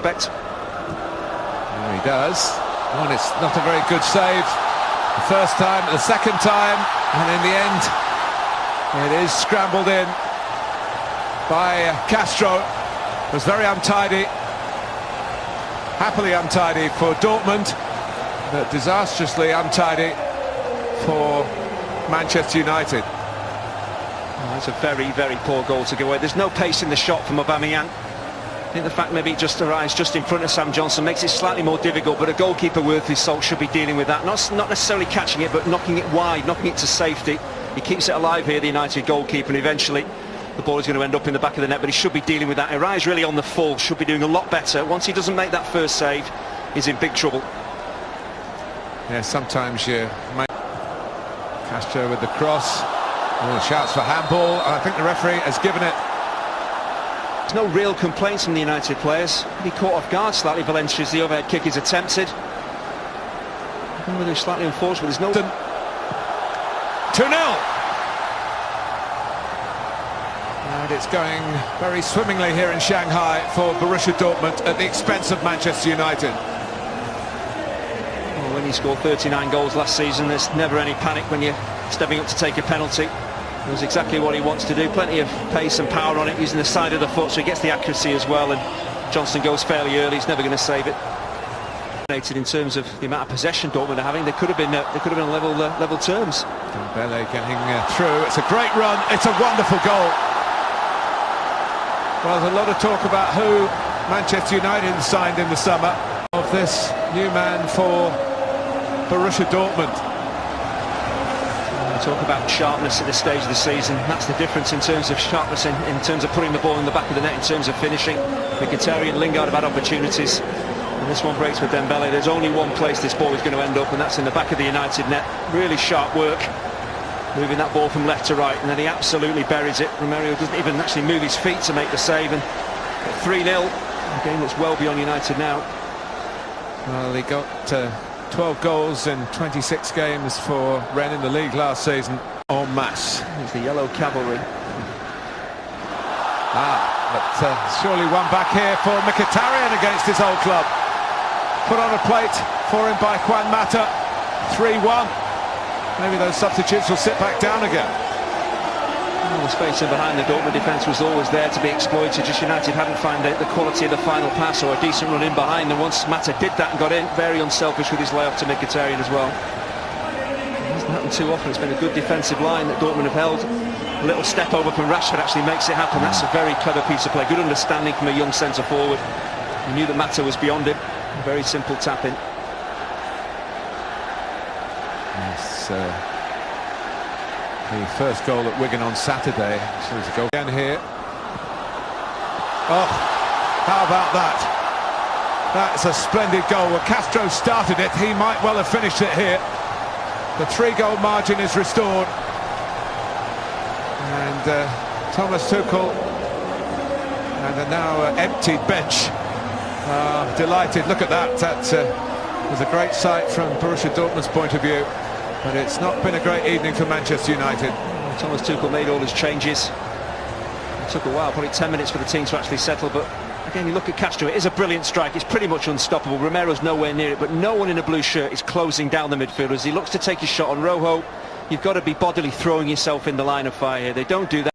There he does. Oh, and it's not a very good save. The first time, the second time, and in the end, it is scrambled in by Castro. It was very untidy, happily untidy for Dortmund, but disastrously untidy for Manchester United. That's a very, very poor goal to give away. There's no pace in the shot from Aubameyang. I think the fact maybe it just arrives just in front of Sam Johnson makes it slightly more difficult, but a goalkeeper worth his salt should be dealing with that. Not necessarily catching it, but knocking it wide, knocking it to safety. He keeps it alive here, the United goalkeeper, and eventually the ball is going to end up in the back of the net, but he should be dealing with that. Arise really on the full, should be doing a lot better. Once he doesn't make that first save, he's in big trouble. Yeah, sometimes you might... Castro with the cross. Oh, shouts for handball, and I think the referee has given it. There's no real complaints from the United players. He caught off guard slightly, Valencia, as the overhead kick is attempted. I don't know whether it's slightly unfortunate, there's no... 2-0! And it's going very swimmingly here in Shanghai for Borussia Dortmund at the expense of Manchester United. Well, when you scored 39 goals last season, there's never any panic when you're stepping up to take a penalty. It was exactly what he wants to do. Plenty of pace and power on it, using the side of the foot, so he gets the accuracy as well. And Johnson goes fairly early. He's never going to save it. In terms of the amount of possession Dortmund are having, they could have been level terms. Dembele getting through. It's a great run. It's a wonderful goal. Well, there's a lot of talk about who Manchester United signed in the summer of this new man for Borussia Dortmund. Talk about sharpness at this stage of the season. That's the difference in terms of sharpness, in terms of putting the ball in the back of the net, in terms of finishing. Mkhitaryan and Lingard have had opportunities, and this one breaks with Dembele. There's only one place this ball is going to end up, and that's in the back of the United net. Really sharp work, moving that ball from left to right, and then he absolutely buries it. Romero doesn't even actually move his feet to make the save, and 3-0, a game that's well beyond United now. Well, he got 12 goals in 26 games for Rennes in the league last season, en masse. It's the yellow cavalry. But surely one back here for Mkhitaryan against his old club. Put on a plate for him by Juan Mata. 3-1. Maybe those substitutes will sit back down again. Well, the space in behind the Dortmund defence was always there to be exploited. Just United hadn't found the quality of the final pass or a decent run in behind. And once Mata did that and got in, very unselfish with his layoff to Mkhitaryan as well. It hasn't happened too often. It's been a good defensive line that Dortmund have held. A little step over from Rashford actually makes it happen. That's a very clever piece of play. Good understanding from a young centre forward. He knew that Mata was beyond him. A very simple tap in. Yes, the first goal at Wigan on Saturday. So there's a goal again here. Oh, how about that? That's a splendid goal. Well, Castro started it. He might well have finished it here. The 3-goal margin is restored. And Thomas Tuchel and a now emptied bench are delighted. Look at that. That was a great sight from Borussia Dortmund's point of view. But it's not been a great evening for Manchester United. Thomas Tuchel made all his changes. It took a while, probably 10 minutes for the team to actually settle, but again, you look at Castro, it is a brilliant strike. It's pretty much unstoppable. Romero's nowhere near it, but no one in a blue shirt is closing down the midfield as he looks to take his shot on Rojo. You've got to be bodily throwing yourself in the line of fire here. They don't do that.